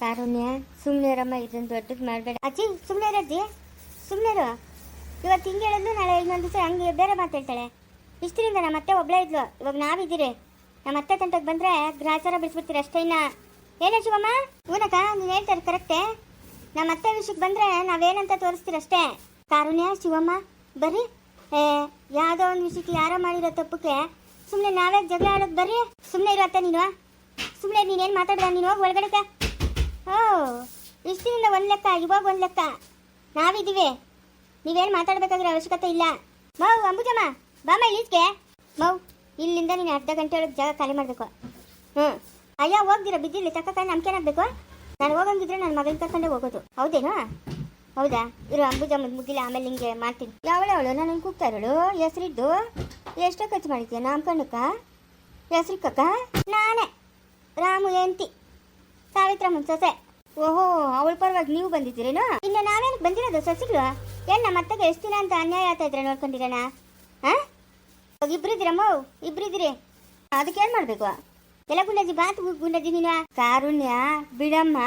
ಕಾರುಣ್ಯ ಸುಮ್ಮನೆ ಇರಮ್ಮ, ಇದನ್ನು ದೊಡ್ಡದು ಮಾಡಬೇಡ ಅಜ್ಜಿ. ಸುಮ್ಮನೆ ಇರಜ್ಜಿ, ಸುಮ್ಮನೆ ಇರು. ಇವತ್ತು ಹಿಂಗೆ ಹೇಳಿದ್ಲು, ನಾಳೆ ಇನ್ನೊಂದು ದಿವಸ ಹಂಗೆ ಬೇರೆ ಮಾತಾಡ್ತಾಳೆ. ಇಷ್ಟರಿಂದ ನಮ್ಮ ಅತ್ತೆ ಒಬ್ಬಳೇ ಇದ್ಲು, ಇವಾಗ ನಾವಿದ್ದೀರಿ. ನಮ್ಮ ಅತ್ತೆ ತಂಟಕ್ಕೆ ಬಂದರೆ ಗ್ರಾಚಾರ ಬಿಡಿಸ್ಬಿಡ್ತೀರಿ ಅಷ್ಟೇ. ಇನ್ನ ಏನೇ ಶಿವಮ್ಮ? ಊನಕ್ಕ ನೀನು ಹೇಳ್ತಾರೆ ಕರೆಕ್ಟೇ. ನಮ್ಮ ಅತ್ತೆ ವಿಷಯಕ್ಕೆ ಬಂದರೆ ನಾವೇನಂತ ತೋರಿಸ್ತೀರಿ ಅಷ್ಟೇ. ಕಾರುಣ್ಯ ಶಿವಮ್ಮ ಬರ್ರಿ. ಯಾವುದೋ ಒಂದು ವಿಷಯಕ್ಕೆ ಯಾರೋ ಮಾಡಿರೋ ತಪ್ಪಕ್ಕೆ ಸುಮ್ಮನೆ ನಾವೇ ಜಗಳ ಆಡೋದು. ಬರ್ರಿ, ಸುಮ್ಮನೆ ಇರತ್ತೆ ನೀನು. ಸುಮ್ಮನೆ ನೀನೇನು ಮಾತಾಡ್ದ, ನೀನು ಹೋಗಿ ಒಳಗಡೆ. ಓ, ಇಷ್ಟಿನಿಂದ ಒಂದು ಲೆಕ್ಕ, ಇವಾಗ ಒಂದು ಲೆಕ್ಕ. ನಾವಿದ್ದೀವಿ, ನೀವೇನು ಮಾತಾಡಬೇಕಾಗಿರೋ ಅವಶ್ಯಕತೆ ಇಲ್ಲ. ಮೌ ಅಂಬುಜಮ್ಮ ಬಾಮ ಇಲ್ಲಿಗೆ. ಮೌ ಇಲ್ಲಿಂದ ನೀನು ಅರ್ಧ ಗಂಟೆ ಒಳಗೆ ಜಾಗ ಖಾಲಿ ಮಾಡಬೇಕು. ಅಯ್ಯ ಹೋಗ್ದಿರ ಬಿದ್ದಿರಲಿ ತಕ್ಕ ನಮ್ಗೇನಾಗಬೇಕು? ನಾನು ಹೋಗಂಗಿದ್ರೆ ನನ್ನ ಮಗನ ಕರ್ಕೊಂಡೆ ಹೋಗೋದು. ಹೌದೇನೋ? ಹೌದಾ? ಇರು ಅಂಬುಜಮ್ಮ ಮುಗಿಲ್ಲ, ಆಮೇಲೆ ನಿಂಗೆ ಮಾಡ್ತೀನಿ. ಯಾವಳು ನಾನು ಕೂಗ್ತಾ ಇರೋಳು? ಹೆಸರಿದ್ದು ಎಷ್ಟೋ ಖರ್ಚು ಮಾಡಿದ್ಯಾ ನಾಮಕಣ್ಣಕ್ಕ? ಹೆಸ್ರಿಕ್ಕಕ್ಕ ನಾನೇ ರಾಮು ಎಂತಿ ಸಾವಿತ್ರಮ್ಮನ ಸೊಸೆ. ಓಹೋ, ಅವಳ ಪರವಾಗಿ ನೀವು ಬಂದಿದ್ದೀರೇನೋ? ಇನ್ನು ನಾವೇನಕ್ಕೆ ಬಂದಿರೋದು ಸೊಸೆಗಳು? ಏನು ನಮ್ಮ ಅತ್ತೆಗೆ ಎಷ್ಟು ದಿನ ಅಂತ ಅನ್ಯಾಯ ಆಗ್ತಾ ಇದ್ರೆ ನೋಡ್ಕೊಂಡಿರೋಣ? ಹಾಂ, ಇಬ್ಬರಿದ್ದೀರಮ್ಮ, ಇಬ್ಬರಿದ್ದೀರಿ. ಅದಕ್ಕೇನು ಮಾಡಬೇಕು? ಎಲ್ಲ ಗುಂಡಜ್ಜಿ ಬಾತ್ ಗುಂಡಜ್ಜಿ ನೀನು. ಕಾರುಣ್ಯ ಬಿಡಮ್ಮ,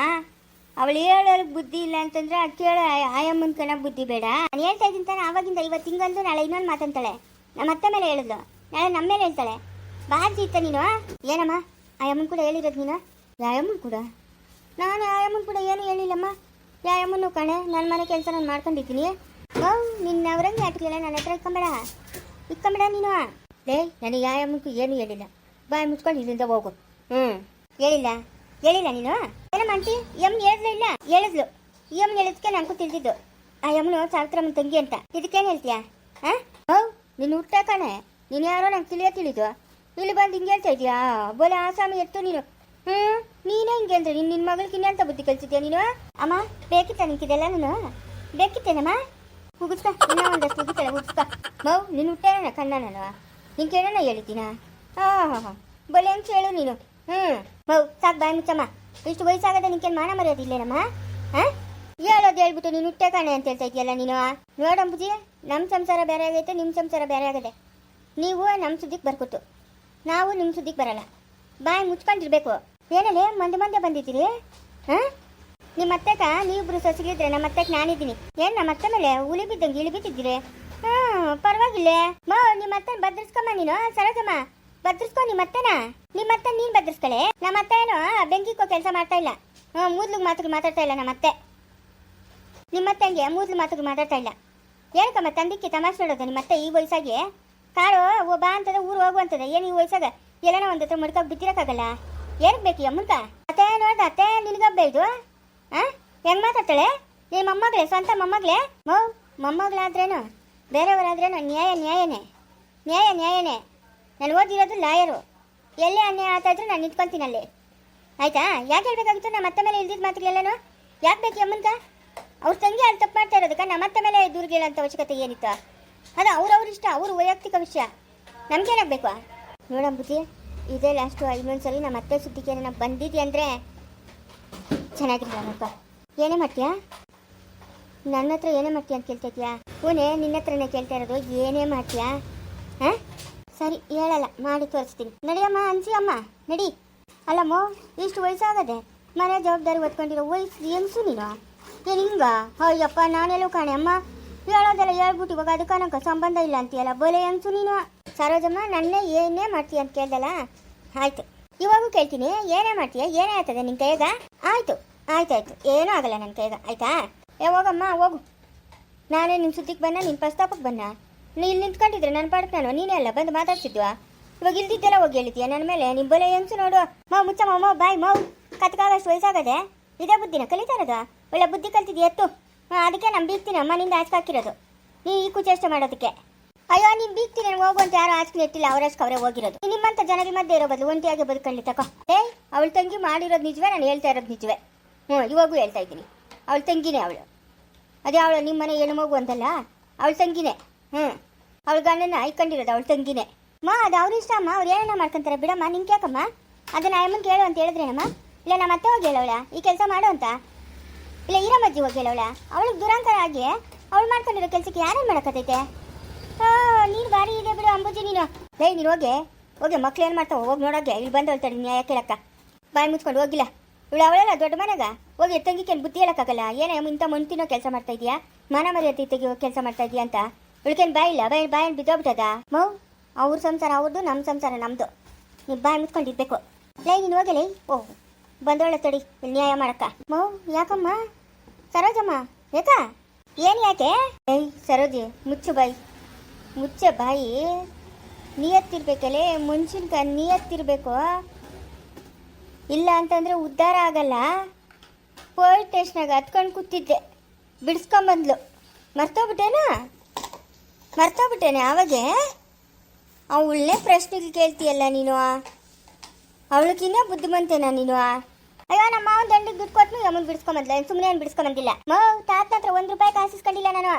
ಅವಳು ಹೇಳೋರಿಗೆ ಬುದ್ಧಿ ಇಲ್ಲ ಅಂತಂದ್ರೆ ಕೇಳ ಆಯಮ್ಮನ ಕಣ ಬುದ್ಧಿ ಬೇಡ. ನಾನು ಹೇಳ್ತಾ ಇದ್ದೀನಿ ತಾನೆ ಆವಾಗಿಂದ. ಇವತ್ತು ಹಿಂಗಂದು ನಾಳೆ ಇನ್ನೊಂದು ಮಾತಂತಾಳೆ. ನಮ್ಮ ಅತ್ತೆ ಮೇಲೆ ಹೇಳಿದ್ಲು, ನಾಳೆ ನಮ್ಮ ಮೇಲೆ ಹೇಳ್ತಾಳೆ. ಬಾಜಿ ಇತ್ತ ನೀನು. ಏನಮ್ಮ ಆಯಮ್ಮನ ಕೂಡ ಹೇಳಿರೋದು ನೀನು? ಯಾಯಮ್ಮನ ಕೂಡ? ನಾನು ಆಯಮ್ಮನ ಕೂಡ ಏನು ಹೇಳಿಲ್ಲಮ್ಮ. ಯಾಯಮ್ಮನು ಕಣೆ, ನನ್ನ ಮನೆ ಕೆಲಸ ನಾನು ಮಾಡ್ಕೊಂಡಿದ್ದೀನಿ. ನಿನ್ನ ಅವ್ರಂಗೆ ಆಟಲಿಲ್ಲ, ನನ್ನ ಹತ್ರ ಇಕ್ಕೊಂಬೇಡ ನೀನು. ಲೇ, ನನಗೆ ಯಾಯಮ್ಮಕ್ಕೂ ಏನು ಹೇಳಿಲ್ಲ. ಬಾಯಿ ಮುಚ್ಕೊಂಡು ಇಲ್ಲಿಂದ ಹೋಗು. ಹೇಳಿಲ್ಲ ನೀನು? ಏನಮ್ಮ ಆಂಟಿ, ಎಮ್ ಹೇಳಿದ್ಲು? ಇಲ್ಲ ಹೇಳಿದ್ಲು. ಎಮ್ ಹೇಳಿದ್ಕೆ ನನಗೂ ತಿಳಿದಿದ್ದು. ಆ ಯಮ್ಮನು ಸಾವಿತ್ರಮ್ಮನ ತಂಗಿ ಅಂತ. ಇದಕ್ಕೇನು ಹೇಳ್ತೀಯಾ? ನೀನು ಹುಟ್ಟ ಕಣೆ, ನೀನು ಯಾರೋ ನಂಗೆ ತಿಳಿದು ಇಲ್ಲಿ ಬಂದು ಹಿಂಗೆ ಹೇಳ್ತಾ ಇದೀಯಾ? ಬೋಲೆ ಆಸಾಮಿ ಎತ್ತು ನೀನು. ನೀನೇ ಹಿಂಗೆ ಅಂದ್ರೆ ನಿನ್ನ ಮಗಳಿಗೆ ಇನ್ನೆಂತ ಬುದ್ಧಿ ಕಲಿಸಿದ್ಯಾ ನೀನು? ಅಮ್ಮ ಬೇಕಿತ್ತ ನಿಂತಿದೆಲ್ಲ? ನಾನು ಬೇಕಿತ್ತೇನಮ್ಮ? ಹುಗಿಸ್ಕ, ಇನ್ನೂ ಒಂದಷ್ಟು ಹುಗಿತಾಳೆ, ಹುಗಿಸ್ಕ. ನೀನು ಹುಟ್ಟೇನ ಕಣ್ಣ ನಾನು ನಿಂಗೆ ಕೇಳೋಣ ಹೇಳಿದ್ದೀನ? ಹಾಂ ಬೋಲೆ ಹೆಂಗೆ ಹೇಳು ನೀನು. ಸಾಕು ಬಾಯಿ ಮುಚ್ಚಮ್ಮ. ಇಷ್ಟು ವಯಸ್ಸಾಗದೆ ನಿಂಗೇನು ಮಾನ ಮರ್ಯಾದಿಲ್ಲೇನಮ್ಮ? ಹೇಳೋದು ಹೇಳ್ಬಿಟ್ಟು ನೀನು ಹುಟ್ಟೆ ಕಾಣೆ ಅಂತ ಹೇಳ್ತಾ ಇದೆಯಲ್ಲ ನೀನು. ನೋಡಂಬುಜಿ, ನಮ್ಮ ಸಂಸಾರ ಬೇರೆ ಆಗೈತೆ, ನಿಮ್ಮ ಸಂಸಾರ ಬೇರೆ ಆಗದೆ. ನೀವು ನಮ್ಮ ಸುದ್ದಿಗೆ ಬರ್ಕೊತು, ನಾವು ನಿಮ್ಮ ಸುದ್ದಿಗೆ ಬರಲ್ಲ. ಬಾಯಿ ಮುಚ್ಕೊಂಡಿರ್ಬೇಕು. ಏನಲ್ಲಿ ಮಂದೆ ಬಂದಿದ್ದೀರಿ? ನಿಮ್ಮ ಅತ್ತೆಗ ನೀವಿಬ್ರು ಸೊಸೆಗಿದ್ರೆ ನಮ್ಮ ಅತ್ತೆಗೆ ನಾನಿದ್ದೀನಿ. ಏನು ನಮ್ಮ ಅತ್ತೆ ಮೇಲೆ ಹುಲಿ ಬಿದ್ದಂಗೆ ಇಳಿ ಬಿದ್ದಿದ್ದೀರಿ? ಪರವಾಗಿಲ್ಲ. ನಿಮ್ಮ ಅತ್ತೆ ಬದ್ರಿಸ್ಕೊಮ್ಮ ನೀನು. ಸರೋಜಮ್ಮ ಬದ್ರಿಸ್ಕೊ ನಿಮ್ಮ ಅತ್ತೆನ. ನಿಮ್ಮ ಅತ್ತೆ ನೀನು ಬದ್ರಿಸ್ಕಳೆ. ನಮ್ಮ ಅತ್ತೆ ಏನೋ ಬೆಂಕಿಕ್ಕೋ ಕೆಲಸ ಮಾಡ್ತಾ ಇಲ್ಲ. ಮೂದ್ಲಿಗೆ ಮಾತುಗಳು ಮಾತಾಡ್ತಾ ಇಲ್ಲ ನಮ್ಮ ಅತ್ತೆ. ನಿಮ್ಮ ಅತ್ತೆಗೆ ಮೂದ್ಲು ಮಾತುಗಳು ಮಾತಾಡ್ತಾ ಇಲ್ಲ. ಹೇಳ್ಕಮ್ಮ ತಂದಿಕ್ಕೆ ತಮಾಷೆ ನೋಡೋದು. ನಿಮ್ಮ ಅತ್ತೆ ಈ ವಯಸ್ಸಾಗಿ ಕಾಳು ಬಾ ಅಂತದ, ಊರು ಹೋಗುವಂತದ. ಏನು ಈ ವಯಸ್ಸಾಗ ಎಲ್ಲನ ಒಂದು ಹತ್ರ ಮಡ್ಕಾಗಿ ಬಿತ್ತಿರಕ್ಕಾಗಲ್ಲ. ಏನಕ್ಕೆ ಬೇಕು ಅಮ್ಮನ್ಕ? ಅತ್ತೆ ನೋಡ್ದ, ಅತ್ತೆ ನಿನಗಬ್ಬ ಇದು? ಹೆಂಗೆ ಮಾತಾಡ್ತಾಳೆ? ನಿಮ್ಮ ಮೊಮ್ಮಗಳೇ, ಸ್ವಂತ ಮೊಮ್ಮಗಳೇ. ಮೊಮ್ಮಗಳಾದ್ರೇನು ಬೇರೆಯವರಾದ್ರೇನು ನ್ಯಾಯನೇ. ನಾನು ಓದಿರೋದು ಲಾಯರು. ಎಲ್ಲೇ ಅನ್ಯಾಯ ಆಗ್ತಾ ಇದ್ರು ನಾನು ನಿಂತ್ಕೊಳ್ತೀನಿ ಅಲ್ಲಿ. ಆಯ್ತಾ? ಯಾಕೆ ಹೇಳ್ಬೇಕಾಗಿತ್ತು ನಮ್ಮ ಅತ್ತೆ ಮೇಲೆ ಇಲ್ದಿದ್ದ ಮಾತುಗಳೆಲ್ಲನೂ? ಯಾಕೆ ಬೇಕು ಅಮ್ಮನ್ಕ? ಅವ್ರ ತಂಗಿ ಅಲ್ಲಿ ತಪ್ಪು ಮಾಡ್ತಾ ಇರೋದಕ್ಕೆ ನಮ್ಮ ಅತ್ತೆ ಮೇಲೆ ದೂರಗೇಳಂತ ಅವಶ್ಯಕತೆ ಏನಿತ್ತು? ಅದು ಅವ್ರವ್ರ ಇಷ್ಟ, ಅವ್ರ ವೈಯಕ್ತಿಕ ವಿಷಯ. ನಮ್ಗೇನಾಗಬೇಕು? ನೋಡಂಬುದಿ, ಇದೇ ಲಾಸ್ಟು. ಇನ್ನೊಂದ್ಸಲಿ ನಮ್ಮ ಅತ್ತೆ ಸುದ್ದಿಗೆ ನಾನು ಬಂದಿದ್ದೆ ಅಂದರೆ ಚೆನ್ನಾಗಿರಲ್ಲಪ್ಪ. ಏನೇ ಮಾಡ್ತೀಯಾ? ನನ್ನ ಹತ್ರ ಏನೇ ಮಾಡ್ತೀಯ ಅಂತ ಕೇಳ್ತಾ ಇದೆಯಾ? ಪೂನೆ ನಿನ್ನ ಹತ್ರನೇ ಕೇಳ್ತಾ ಇರೋದು. ಏನೇ ಮಾಡ್ತೀಯಾ? ಸರಿ ಹೇಳಲ್ಲ, ಮಾಡಿ ತೋರಿಸ್ತೀನಿ. ನಡಿಯಮ್ಮ, ಅನ್ಸಿ ಅಮ್ಮ ನಡಿ. ಅಲ್ಲಮ್ಮ, ಇಷ್ಟು ವಯಸ್ಸಾಗದೆ ಮನೆ ಜವಾಬ್ದಾರಿ ಹೊತ್ಕೊಂಡಿರೋ ವಯಸ್ಸು ಹೆಂಗಸು ನೀನು. ಏನು ಹಿಂಗ? ಅಯ್ಯಪ್ಪ, ನಾನೆಲ್ಲೂ ಕಾಣೆ ಅಮ್ಮ. ಹೇಳೋದೆಲ್ಲ ಹೇಳ್ಬಿಟ್ಟು ಇವಾಗ ಅದಕ್ಕೆ ನಂಗೆ ಸಂಬಂಧ ಇಲ್ಲ ಅಂತೀಯಲ್ಲ. ಬೋಲೆ ಹೆಂಗಸು ನೀನು. ಸರೋಜಮ್ಮ, ನನ್ನೇ ಏನೇ ಮಾಡ್ತೀಯ ಅಂತ ಕೇಳ್ದಲ್ಲ? ಆಯ್ತು, ಇವಾಗೂ ಕೇಳ್ತೀನಿ. ಏನೇ ಮಾಡ್ತೀಯ? ಏನೇ ಆಗ್ತದೆ ನಿನ್ನ ಕೈಗ? ಆಯ್ತು, ಏನೂ ಆಗಲ್ಲ ನನ್ನ ಕೈಗ. ಆಯ್ತಾ? ಹೋಗಮ್ಮ ಹೋಗು. ನಾನೇ ನಿಮ್ಮ ಸುದ್ದಿಗೆ ಬನ್ನ, ನಿನ್ನ ಪ್ರಸ್ತಾಪಕ್ಕೆ ಬನ್ನ. ನೀ ಇಲ್ಲಿ ನಿಂತ್ಕೊಂಡಿದ್ರೆ ನನ್ನ ಪಾಡಕ್ಕೆ ನಾನು ನೀನೇ ಅಲ್ಲ ಬಂದು ಮಾತಾಡ್ಸಿದ್ವಾ? ಇವಾಗ ಇಲ್ದಿದ್ದೆಲ್ಲ ಹೋಗಿ ಹೇಳಿದ್ಯಾ ನನ್ನ ಮೇಲೆ? ನಿಮ್ಮ ಬಲೆ ಹೆಂಗಸು ನೋಡು. ಮುಚ್ಚಮ್ಮ ಬಾಯ್. ಕತ್ಕಾಗಷ್ಟು ವಯಸ್ಸಾಗದೆ ಇದೇ ಬುದ್ಧಿನ ಕಲಿತಾ ಇರೋದು? ಒಳ್ಳೆ ಬುದ್ಧಿ ಕಲ್ತಿದ್ಯಾ ಎತ್ತು. ಅದಕ್ಕೆ ನಾನು ಬೀಗ್ತೀನಿ ಅಮ್ಮ ನಿಂದ ಆಚೆ ಹಾಕಿರೋದು. ನೀ ಈ ಕುಚೇಷ್ಟೆ ಮಾಡೋದಕ್ಕೆ. ಅಯ್ಯೋ, ನೀನು ಬೀಗ್ತೀನಿ ಹೋಗುವಂತ ಯಾರು ಆಚೆ ಇಟ್ಟಿಲ್ಲ, ಅವರಷ್ಟು ಅವರೇ ಹೋಗಿರೋದು. ನಿಮ್ಮಂಥ ಜನಗಳ ಮಧ್ಯೆ ಇರೋ ಬದಲು ಒಂಟಿಯಾಗಿ ಬದುಕೊಳ್ಳಿ ತಕೋ. ಅವಳು ತಂಗಿ ಮಾಡಿರೋದು ನಿಜವೇ, ನಾನು ಹೇಳ್ತಾ ಇರೋದು ನಿಜವೇ. ಇವಾಗೂ ಹೇಳ್ತಾ ಇದ್ದೀನಿ. ಅವಳು ತಂಗಿನೇ ಅವಳು. ಅದೇ ಅವಳು ನಿಮ್ಮ ಮನೆ ಏನು ಮಗು ಅಂತಲ್ಲ, ಅವಳು ತಂಗಿನೇ. ಅವಳು ಗಂಡನ ಇಟ್ಕೊಂಡಿರೋದು ಅವಳು ತಂಗಿನೇ. ಅದು ಅವ್ರ ಇಷ್ಟ ಅಮ್ಮ, ಅವ್ರು ಏನನ್ನ ಮಾಡ್ಕೊಂತಾರೆ ಬಿಡಮ್ಮ. ನಿಂಗೆ ಯಾಕಮ್ಮ ಅದನ್ನ ಅಮ್ಮನಿಗೆ ಹೇಳು ಅಂತ ಹೇಳಿದ್ರೇನಮ್ಮ? ಇಲ್ಲ ನಮ್ಮ ಅತ್ತೆ ಹೋಗಿ ಹೇಳವಳ ಈ ಕೆಲಸ ಮಾಡು ಅಂತ? ಇಲ್ಲ ಈರಮ್ಮಜ್ಜಿ ಹೋಗಿ ಹೇಳವಳ? ಅವಳಿಗೆ ದುರಂಕಾರ ಆಗಿ ಅವಳು ಮಾಡ್ಕೊಂಡಿರೋ ಕೆಲಸಕ್ಕೆ ಯಾರೇನು ಮಾಡೋಕ್ಕತ್ತೈತೆ? ನೀನು ಬಾರಿ ಇದೆ ಬಿಡು ಅಂಬುಜಿ ನೀನು. ನೀನು ಹೋಗಿ ಮಕ್ಳು ಏನು ಮಾಡ್ತಾವೆ ಹೋಗಿ ನೋಡೋಗೆ. ಇಲ್ಲಿ ಬಂದು ಹೇಳ್ತಾಳೆ ನ್ಯಾಯ ಕೇಳಕ್ಕ. ಬಾಯಿ ಮುಚ್ಕೊಂಡು ಹೋಗಿಲ್ಲ. ಇವಳು ಅವಳಲ್ಲ ದೊಡ್ಡ ಮನೆಗ ಹೋಗಿ ತಂಗಿಕೇನು ಬುದ್ಧಿ ಹೇಳೋಕ್ಕಾಗಲ್ಲ. ಏನೇ ಇಂಥ ಮಣ್ಣು ತಿನ್ನೋ ಕೆಲಸ ಮಾಡ್ತಾ ಇದೆಯಾ, ಮಾನ ಮರ್ಯಾದೆ ತೆಗಿಯೋ ಕೆಲಸ ಮಾಡ್ತಾ ಇದೆಯಾ ಅಂತ ಇವಳಿಗೇನು ಬಾಯಿ ಇಲ್ಲ, ಬಾಯಲ್ಲಿ ಬಿದ್ದೋಗ್ಬಿಟ್ಟದ. ಮೌ ಅವ್ರ ಸಂಸಾರ ಅವ್ರದ್ದು, ನಮ್ಮ ಸಂಸಾರ ನಮ್ಮದು. ನೀವು ಬಾಯಿ ಮುಚ್ಕೊಂಡಿರ್ಬೇಕು. ಲೈ ನೀನು ಹೋಗಲಿ. ಓ ಬಂದೋಳೆ ತಡಿ ನ್ಯಾಯ ಮಾಡಕ್ಕ. ಮೌ ಯಾಕಮ್ಮ? ಸರೋಜಮ್ಮ ಯಾಕ? ಏನು ಯಾಕೆ? ಏಯ್ ಸರೋಜಿ ಮುಚ್ಚು ಬಾಯಿ, ಮುಚ್ಚೆ ಬಾಯಿ. ನಿಯತ್ತಿರ್ಬೇಕಲ್ಲೇ ಮನುಷ್ಯನ್ಕ ನಿಯತ್ತಿರ್ಬೇಕು. ಇಲ್ಲ ಅಂತಂದರೆ ಉದ್ಧಾರ ಆಗಲ್ಲ. ಪೊಲೀಸ್ ಸ್ಟೇಷನಾಗ ಹತ್ಕೊಂಡು ಕೂತಿದ್ದೆ, ಬಿಡಿಸ್ಕೊಂಬಂದ್ಲು. ಮರ್ತೋಗ್ಬಿಟ್ಟೇನೆ ಆವಾಗೆ. ಅವಳನ್ನೇ ಪ್ರಶ್ನೆಗೆ ಕೇಳ್ತೀಯಲ್ಲ ನೀನು. ಅವಳಕ್ಕಿನ್ನ ಬುದ್ಧಿಮಂತೇನ ನೀನು? ಅಯ್ಯೋ ನಮ್ಮ ಮಾವನ ದಂಡಿಗೆ ದುಡ್ಡು ಕೊಟ್ಟು ಅಮ್ಮನ ಬಿಡಿಸ್ಕೊಂಬಂದ್ಲ. ಸುಮ್ಮನೆ ಏನು ಬಿಡಿಸ್ಕೊಂಬಂದಿಲ್ಲ. ತಾತನ ಹತ್ರ 1 ರೂಪಾಯಿ ಕಾಸಿಸ್ಕೊಂಡಿಲ್ಲ ನಾನು.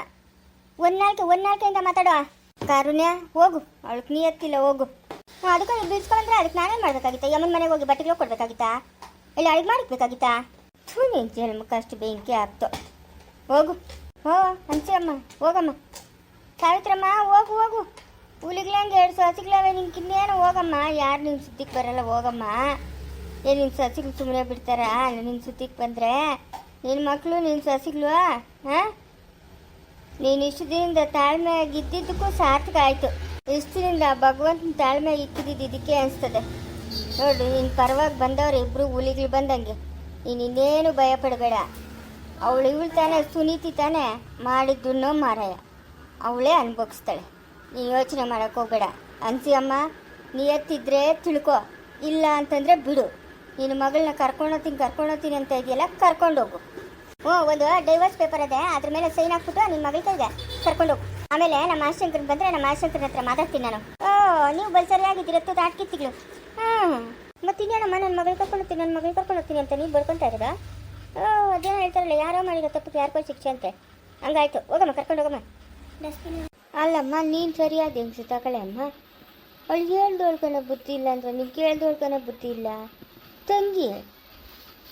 ಒಂದ್ ನಾಲ್ಕೆಯಿಂದ ಮಾತಾಡುವ. ಕಾರುಣ್ಯ ಹೋಗು, ಅವಳಕ್ಕೆ ನಿಯತ್ತಿಲ್ಲ ಹೋಗು. ಅದಕ್ಕೆ ಬಿಡಿಸ್ಕೊಂಡ್ರೆ ಅದಕ್ಕೆ ನಾನೇನು ಮಾಡಬೇಕಾಗಿತ್ತ? ಯಮ್ಮನ ಮನೆಗೆ ಹೋಗಿ ಬಟ್ಟೆಗಳು ಕೊಡ್ಬೇಕಾಗಿತ್ತಾ? ಇಲ್ಲ ಅಡುಗೆ ಮಾಡಬೇಕಾಗಿತ್ತಾ? ನೀನು ಜನ್ಮಕ್ಕೆ ಅಷ್ಟು ಬೆಂಕಿ ಆಗ್ತು. ಹೋಗು. ಹಂಚಿ ಅಮ್ಮ ಹೋಗಮ್ಮ. ಸಾವಿತ್ರಮ್ಮ ಹೋಗು. ಹುಲಿಗ್ಲಂಗೆ 2 ಸಸಿಗಳವೆ ನಿನ್ಗೆ, ಇನ್ನೇನು ಹೋಗಮ್ಮ. ಯಾರು ನಿನ್ನ ಸುದ್ದಿಗೆ ಬರಲ್ಲ ಹೋಗಮ್ಮ. ಏನು ನಿನ್ನ ಸಸಿಗಳು ಸುಮ್ಮನೆ ಬಿಡ್ತಾರ? ನಿನ್ನ ಸುದ್ದಿಗೆ ಬಂದರೆ ನಿನ್ನ ಮಕ್ಕಳು ನಿನ್ನ ಸಸಿಗಳು. ನೀನು ಇಷ್ಟು ದಿನದಿಂದ ತಾಳ್ಮೆ ಇದ್ದಿದ್ದಕ್ಕೂ ಸಾರ್ಥಕ ಆಯಿತು. ಇಷ್ಟು ದಿನದಿಂದ ಭಗವಂತನ ತಾಳ್ಮೆ ಇಕ್ಕಿದ್ದಕ್ಕೆ ಅನಿಸ್ತದೆ ನೋಡು. ನಿನ್ನ ಪರವಾಗಿ ಬಂದವ್ರು ಇಬ್ಬರು ಹುಲಿಗಳು ಬಂದಂಗೆ. ನೀನು ಇನ್ನೇನು ಭಯ ಪಡಬೇಡ. ಇವಳು ತಾನೇ ಸುನೀತಿ ತಾನೇ ಮಾಡಿದ್ದು ಮಾರಾಯ. ಅವಳೇ ಅನ್ಭವಿಸ್ತಾಳೆ. ನೀನು ಯೋಚನೆ ಮಾಡೋಕ್ಕೆ ಹೋಗಬೇಡ. ಅನ್ಸಿ ಅಮ್ಮ, ನಿಯತ್ತಿದ್ರೆ ತಿಳ್ಕೊ, ಇಲ್ಲ ಅಂತಂದರೆ ಬಿಡು. ನಿನ್ನ ಮಗಳನ್ನ ಕರ್ಕೊಂಡೋಗ್ತೀನಿ ಅಂತ ಇದೆಯಲ್ಲ, ಕರ್ಕೊಂಡೋಗು. ಒಂದು ಡೈವರ್ಸ್ ಪೇಪರ್ ಇದೆ, ಅದ್ರ ಮೇಲೆ ಸೈನ್ ಹಾಕ್ಬಿಟ್ಟು ನಿನ್ನ ಮಗಳ ಕೈಗೆ ಕರ್ಕೊಂಡೋಗು. ಆಮೇಲೆ ನಮ್ಮ ಆಶಂಕರ್ ಬಂದರೆ ನಮ್ಮ ಆಶಂಕರನ ಹತ್ರ ಮಾತಾಡ್ತೀನಿ ನಾನು. ನೀವು ಬಲ್ ಸರಿಯಾಗಿದ್ದೀರತ್ತು ತಾಟ್ಕಿತ್ತಿಗಳು. ಮತ್ತೆ ಇನ್ನೇನಮ್ಮ, ನನ್ನ ಮಗಳು ಕರ್ಕೊಂಡೋಗ್ತೀನಿ ಅಂತ ನೀವು ಬರ್ಕೊತಾ ಇರೋದಾ? ಅದೇನೋ ಹೇಳ್ತಾರಲ್ಲ, ಯಾರೋ ಮಾಡಿರೋ ತಪ್ಪಕ್ಕೆ ಯಾರಿಗೋ ಶಿಕ್ಷೆ ಅಂತೆ. ಹಂಗಾಯ್ತು, ಹೋಗಮ್ಮ ಕರ್ಕೊಂಡೋಗಮ್ಮ. ಅಲ್ಲಮ್ಮ, ನೀನು ಸರಿಯಾದ ಹೆಂಗ್ಸು ತಗೊಳ್ಳೆ ಅಮ್ಮ. ಅವಳಿಗೆ ಹೇಳ್ದೋಳ್ಕನ ಬುದ್ಧಿ ಇಲ್ಲ ಅಂದ್ರೆ ನಿಮ್ಗೆ ಹೇಳ್ದೋಳ್ಕನ ಬುದ್ಧಿ ಇಲ್ಲ.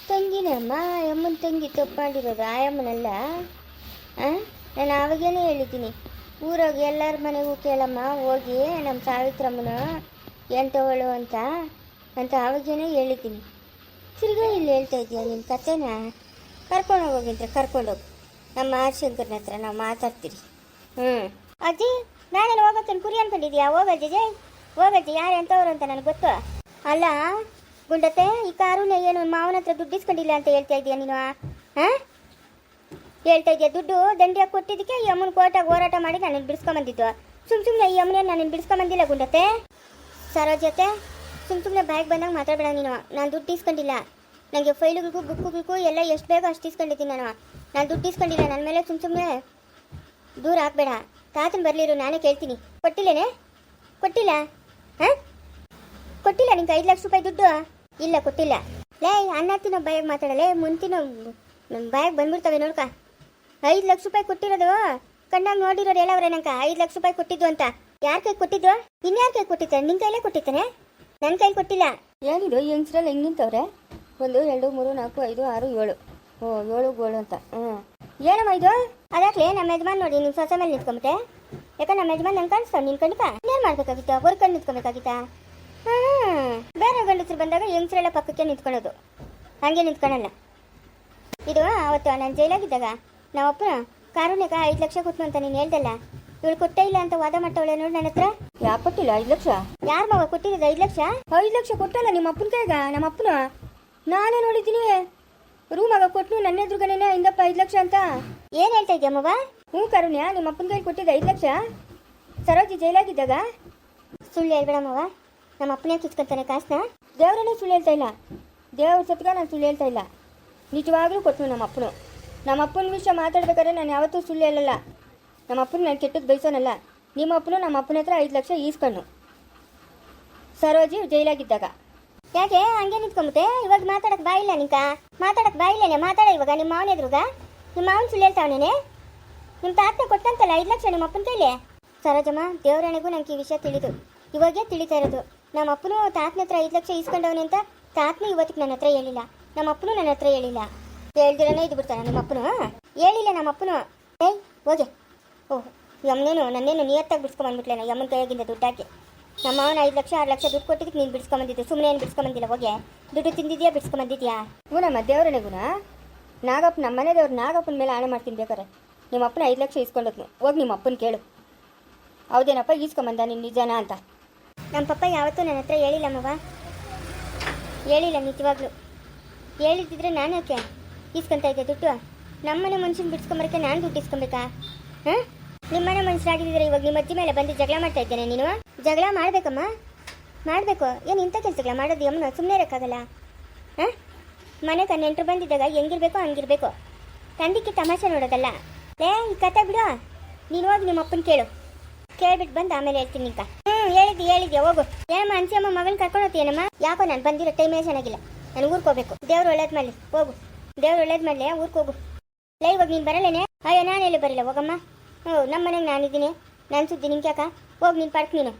ತಂಗಿನೇ ಅಮ್ಮ, ಅಮ್ಮನ ತಂಗಿ ತಪ್ಪು ಮಾಡಿರೋದು ಆಯಮ್ಮನಲ್ಲ. ನಾನು ಆವಾಗೇನೆ ಹೇಳಿದ್ದೀನಿ, ಊರಾಗ ಎಲ್ಲರ ಮನೆಗೂ ಕೇಳಮ್ಮ ಹೋಗಿ ನಮ್ಮ ಸಾವಿತ್ರಮ್ಮನ ಎಂಥವಳು ಅಂತ ಆವಾಗೇನೆ ಹೇಳಿದ್ದೀನಿ. ತಿರ್ಗಾ ಇಲ್ಲಿ ಹೇಳ್ತಾ ಇದೀಯ ನಿನ್ನ ಕತೆನ? ಕರ್ಕೊಂಡೋಗಿದ್ರೆ ಕರ್ಕೊಂಡೋಗು. ನಮ್ಮ ಆಶಂಕರನ ಹತ್ರ ನಾವು ಮಾತಾಡ್ತೀರಿ. ಅಜ್ಜಿ ನಾನೇನು ಹೋಗೋಕ್ಕೆ ಕುರಿ ಅನ್ಕೊಂಡಿದ್ಯಾ? ಹೋಗಜ್ಜಿ ಹೋಗಜ್ಜಿ, ಯಾರು ಎಂಥವ್ರು ಅಂತ ನನಗೆ ಗೊತ್ತು. ಅಲ್ಲ ಗುಂಡತ್ತೆ, ಈ ಕಾರುಣ್ಯ ಏನು ಮಾವನ ಹತ್ರ ದುಡ್ಡು ಇಸ್ಕೊಂಡಿಲ್ಲ ಅಂತ ಹೇಳ್ತಾ ಇದೀಯ ನೀನು? ಹೇಳ್ತಾ ಇದೆಯಾ ದುಡ್ಡು ದಂಡಿಯಾಗಿ ಕೊಟ್ಟಿದ್ದಕ್ಕೆ ಈ ಅಮ್ಮನ ಕೋರ್ಟಾಗ ಹೋರಾಟ ಮಾಡಿ ನಾನು ಬಿಡಿಸ್ಕೊಂಬಂದಿದ್ದು. ಸುಮ್ಮನೆ ಈ ಅಮ್ಮನ ನಾನು ಬಿಡಿಸ್ಕೊಂಬಂದಿಲ್ಲ ಗುಂಡತ್ತೆ. ಸರೋಜತೆ, ಸುಮ್ಮನೆ ಬಾಯಿಗೆ ಬಂದಾಗ ಮಾತಾಡಬೇಡ ನೀನು. ನಾನು ದುಡ್ಡು ಇಸ್ಕೊಂಡಿಲ್ಲ. ನನಗೆ ಫೈಲುಗಳಿಗೂ ಬುಕ್ಕುಗಳಿಗೂ ಎಲ್ಲ ಎಷ್ಟು ಬೇಗ ಅಷ್ಟು ಇಸ್ಕೊಂಡಿದ್ದೀನಿ ನಾನು ದುಡ್ಡು ಇಸ್ಕೊಂಡಿಲ್ಲ. ನನ್ನ ಮೇಲೆ ಸುಮ್ಮನೆ ದೂರ ಹಾಕ್ಬೇಡ. ತಾತನ ಬರಲಿರು, ನಾನೇ ಕೇಳ್ತೀನಿ. ಕೊಟ್ಟಿಲ್ಲ ನಿಂಗೆ 5 ಲಕ್ಷ ರೂಪಾಯಿ ದುಡ್ಡು? ಇಲ್ಲ ಕೊಟ್ಟಿಲ್ಲ. ಲೇ ಅನ್ನ ತಿನ್ನೋ ಬಾಯಿಗೆ ಮಾತಾಡಲೇ, ಮುಂತಿನೋ ನಮ್ಮ ಬಾಯಿಗೆ ಬಂದ್ಬಿಡ್ತವೆ ನೋಡ್ಕ. 5 ಲಕ್ಷ ರೂಪಾಯಿ ಕೊಟ್ಟಿರೋದು ಕಣ್ಣಾಗ ನೋಡಿರೋರು ಹೇಳವ್ರೆ ನಂಗೆ 5 ಲಕ್ಷ ರೂಪಾಯಿ ಕೊಟ್ಟಿದ್ದು ಅಂತ. ಯಾರ ಕೈ ಕೊಟ್ಟಿದ್ದು? ಇನ್ಯಾರ ಕೈ ಕೊಟ್ಟಿದ್ದಾನೆ? ನಿನ್ನ ಕೈಲೇ ಕೊಟ್ಟಿದ್ದಾನೆ, ನನ್ನ ಕೈ ಕೊಟ್ಟಿಲ್ಲ. ಏನಿದು ಯಂಗ್ಸ್ರಲ್ಲಿ ಹೆಂಗೆ ನಿಂತವ್ರೆ? 1 2 3 4 5 6 7. 7 ಗೋಳು ಅಂತ. ಏನಮ್ಮ ಇದು? ಅದಾಕ್ಲೆ ನಮ್ಮ ಯಜಮಾನ್ ನೋಡಿ ನಿಮ್ಮ ಸೊಸೆ ಮೇಲೆ ನಿಂತ್ಕೊಂಬಿಟ್ಟೆ. ಯಾಕಂದ್ರೆ ನಮ್ಮ ಯಜಮಾನ್ ನಂಗೆ ಕಾಣಿಸ್ತಾವ. ನೀನು ಖಂಡಿತ ಏನು ಮಾಡ್ಬೇಕಾಗಿತ್ತ? ಹೊರಕಂಡು ನಿಂತ್ಕೊಬೇಕಾಗಿತ್ತ? ಬೇರೆ ಗಂಡಸರು ಬಂದಾಗ ಯಂಗ್ಸ್ರೆಲ್ಲ ಪಕ್ಕಕ್ಕೆ ನಿಂತ್ಕೊಳ್ಳೋದು, ಹಾಗೆ ನಿಂತ್ಕೊಳ್ಳಲ್ಲ. ಇದು ಅವತ್ತು ನಾನು ಜೈಲಾಗಿದ್ದಾಗ ನಾವು ಅಪ್ಪನ ಕಾರುಣ್ಯಕ 5 ಲಕ್ಷ ಕೊಟ್ಟು ಅಂತ ನೀನು ಹೇಳ್ದಲ್ಲ, ಇವಳು ಕೊಟ್ಟೇ ಇಲ್ಲ ಅಂತ ವಾದ ಮಾಡ್ತಾವಳೆ ನೋಡಿ ನನ್ನ ಹತ್ರ. ಯಾಕೆ ಕೊಟ್ಟಿಲ್ಲ 5 ಲಕ್ಷ? ಯಾರು ಮಗ ಕೊಟ್ಟಿರೋದು 5 ಲಕ್ಷ? 5 ಲಕ್ಷ ಕೊಟ್ಟಲ್ಲ ನಿಮ್ಮ ಅಪ್ಪನ ಕೈಗ. ನಮ್ಮ ಅಪ್ಪನ ನಾನೇ ನೋಡಿದ್ದೀನಿ ರೂಮಾಗ ಕೊಟ್ಟು ನನ್ನ ಎದುರುಗನೇನೆ ಇಂದಪ್ಪ 5 ಲಕ್ಷ ಅಂತ. ಏನು ಹೇಳ್ತಾ ಇದ್ದೀಯಮ್ಮವ? ಕಾರುಣ್ಯ, ನಿಮ್ಮ ಅಪ್ಪನ ಕೈ ಕೊಟ್ಟಿದ್ದ 5 ಲಕ್ಷ ಸರೋಜಿ ಜೈಲಾಗಿದ್ದಾಗ. ಸುಳ್ಳು ಹೇಳ್ಬೇಡಮ್ಮವ, ನಮ್ಮ ಅಪ್ಪನೇ ಕಿತ್ಕೊಂತಾನೆ ಕಾಸನ್ನ. ದೇವರನ್ನೇ ಸುಳ್ಳು ಹೇಳ್ತಾ ಇಲ್ಲ, ದೇವ್ರ ಸತ್ಗ ನಾನು ಸುಳ್ಳು ಹೇಳ್ತಾ ಇಲ್ಲ. ನಿಜವಾಗ್ಲೂ ಕೊಟ್ಟನು ನಮ್ಮ ಅಪ್ಪನ ವಿಷಯ ಮಾತಾಡ್ಬೇಕಾದ್ರೆ ನಾನು ಯಾವತ್ತೂ ಸುಳ್ಳು ಹೇಳಲ್ಲ. ನಮ್ಮ ಅಪ್ಪನ ನಾನು ಕೆಟ್ಟದ್ದು ಬಯಸೋನಲ್ಲ. ನಿಮ್ಮ ಅಪ್ಪನು ನಮ್ಮ ಅಪ್ಪನ ಹತ್ರ 5 ಲಕ್ಷ ಈಸ್ಕೊಂಡು ಸರೋಜಿ ಜೈಲಾಗಿದ್ದಾಗ. ಯಾಕೆ ಹಂಗೆ ನಿಂತ್ಕೊಂಬಿಟ್ಟೆ? ಇವಾಗ ಮಾತಾಡಕ್ಕೆ ಬಾಯಿಲ್ಲ ನಿಂಕ? ಮಾತಾಡಕ್ಕೆ ಬಾಯಿಲ್ಲೇನೆ? ಮಾತಾಡ ಇವಾಗ ನಿಮ್ಮ ಮಾವನ ಎದುರುಗ. ನಿಮ್ಮ ಮಾವನ ಸುಳ್ಳು ಹೇಳ್ತಾವನೇನೆ? ನಿಮ್ಮ ತಾತನ ಕೊಟ್ಟಂತಲ್ಲ 5 ಲಕ್ಷ ನಿಮ್ಮ ಅಪ್ಪನ ಕೈಲಿ. ಸರೋಜಮ್ಮ, ದೇವರಣೆಗೂ ನನಗೆ ಈ ವಿಷಯ ಇವಾಗೇ ತಿಳಿತಾ ಇರೋದು. ನಮ್ಮ ಅಪ್ಪನು ತಾತನ ಹತ್ರ 5 ಲಕ್ಷ ಈಸ್ಕೊಂಡವನೆ ಅಂತ ತಾತನು ಇವತ್ತಿಗೆ ನನ್ನ ಹತ್ರ ಹೇಳಿಲ್ಲ, ನಮ್ಮ ಅಪ್ಪನು ನನ್ನ ಹತ್ರ ಹೇಳಿಲ್ಲ. ಹೇಳ್ದಿರನೇ ಇದು ಬಿಡ್ತಾನೆ ನಿಮ್ಮ ಅಪ್ಪನು? ಹೇಳಿಲ್ಲ ನಮ್ಮ ಅಪ್ಪನು. ಹೋಗೆ. ನನ್ನೇನು ನಿಯತ್ತಾಗಿ ಬಿಡ್ಸ್ಕೊಂಬಂದ್ಬಿಟ್ಲೇನ ಯಮ್ಮನ ಕೈಯಾಗಿಂದ ದುಡ್ಡು ಹಾಕಿ. ನಮ್ಮ ಅವನ 5 ಲಕ್ಷ 6 ಲಕ್ಷ ದುಡ್ಡು ಕೊಟ್ಟಿದ್ದಕ್ಕೆ ನೀನು ಬಿಡಿಸ್ಕೊಂಬಂದಿದ್ದು. ಸುಮ್ಮನೆ ಏನು ಬಿಡಿಸ್ಕೊಂಬಂದಿಲ್ಲ. ಹೋಗಿ ದುಡ್ಡು ತಿಂದಿದ್ಯಾ ಬಿಡಿಸ್ಕೊಂಬಂದಿದ್ಯಾ? ಹೂನಮ್ಮ, ದೇವ್ರನೆಗುನ ನಾಗಪ್ಪ ನಮ್ಮ ಮನೆ ದೇವ್ರು ನಾಗಪ್ಪನ ಮೇಲೆ ಆಣೆ ಮಾಡ್ತೀನಿ ಬೇಕಾರೆ. ನಿಮ್ಮ ಅಪ್ಪನ 5 ಲಕ್ಷ ಇಸ್ಕೊಂಡೋದ್ನು. ಹೋಗಿ ನಿಮ್ಮ ಅಪ್ಪನ ಕೇಳು, ಹೌದೇನಪ್ಪ ಈಸ್ಕೊಂಬಂದ ನಿನ್ನ ನಿಜಾನ ಅಂತ. ನಮ್ಮ ಪಪ್ಪ ಯಾವತ್ತೂ ನನ್ನ ಹತ್ರ ಹೇಳಿಲ್ಲಮ್ಮವ, ಹೇಳಿಲ್ಲ ನಿಜವಾಗ್ಲೂ. ಹೇಳಿದ್ದಿದ್ರೆ ನಾನು ಯಾಕೆ ಇಸ್ಕೊತಾ ಇದ್ದೆ ದುಡ್ಡು? ನಮ್ಮನೆ ಮನುಷ್ಯನ ಬಿಡಿಸ್ಕೊಂಬರಕ್ಕೆ ನಾನು ದುಡ್ಡು ಇಸ್ಕೊಬೇಕಾ? ಹಾಂ, ನಿಮ್ಮನೆ ಮನುಷ್ಯರಾಗಿದ್ದರೆ ಇವಾಗ ನಿಮ್ಮ ಅಜ್ಜಿ ಮೇಲೆ ಬಂದು ಜಗಳ ಮಾಡ್ತಾ ಇದ್ದೇನೆ ನೀನು? ಜಗಳ ಮಾಡಬೇಕಮ್ಮ, ಮಾಡಬೇಕು. ಏನು ಇಂಥ ಕೆಲಸಗಳ ಮಾಡೋದು ಯಮ್ಮನ? ಸುಮ್ಮನೆ ಇರೋಕ್ಕಾಗಲ್ಲ. ಹಾಂ, ಮನೆಗೆ ನೆಂಟರು ಬಂದಿದ್ದಾಗ ಹೆಂಗಿರ್ಬೇಕೋ ಹಂಗಿರ್ಬೇಕು. ತಂದಿಕ್ಕೆ ತಮಾಷೆ ನೋಡೋದಲ್ಲ. ಲೇ ಈ ಕತೆ ಬಿಡು, ನೀನು ಹೋಗಿ ನಿಮ್ಮ ಅಪ್ಪನ ಕೇಳು. ಕೇಳ್ಬಿಟ್ಟು ಬಂದು ಆಮೇಲೆ ಹೇಳ್ತೀನಿ ನಿಂಕ. ಹೇಳಿದ್ಯಾ ಹೋಗು. ಏನಮ್ಮ ಅನ್ಸಮ್ಮ ಮಗನ ಕರ್ಕೊಂಡು ಹೋಗ್ತೀಯನಮ್ಮ? ಯಾಕೋ ನಾನು ಬಂದಿರೋ ಟೈಮೇ ಚೆನ್ನಾಗಿಲ್ಲ. ನಾನು ಊರಿಗೆ ಹೋಗ್ಬೇಕು. ದೇವ್ರು ಒಳ್ಳೇದು ಮಾಡಲಿ, ಹೋಗು. ದೇವ್ರು ಒಳ್ಳೇದು ಮಾಡಲಿ, ಊರಿಗೆ ಹೋಗು. ಲೇ ಇವಾಗ ನೀನು ಬರಲ್ಲೇನೆ? ಅಯ್ಯೋ ನಾನೆಲ್ಲೂ ಬರಲ್ಲ, ಹೋಗಮ್ಮ. ಹ್ಞೂ, ನಮ್ಮ ಮನೆಗೆ ನಾನಿದ್ದೀನಿ. ನಾನು ಸುದ್ದಿ ನಿಂಗೆ ಯಾಕ? ಹೋಗಿ ನೀನು ಪಾಡ್ಕ ನೀನು.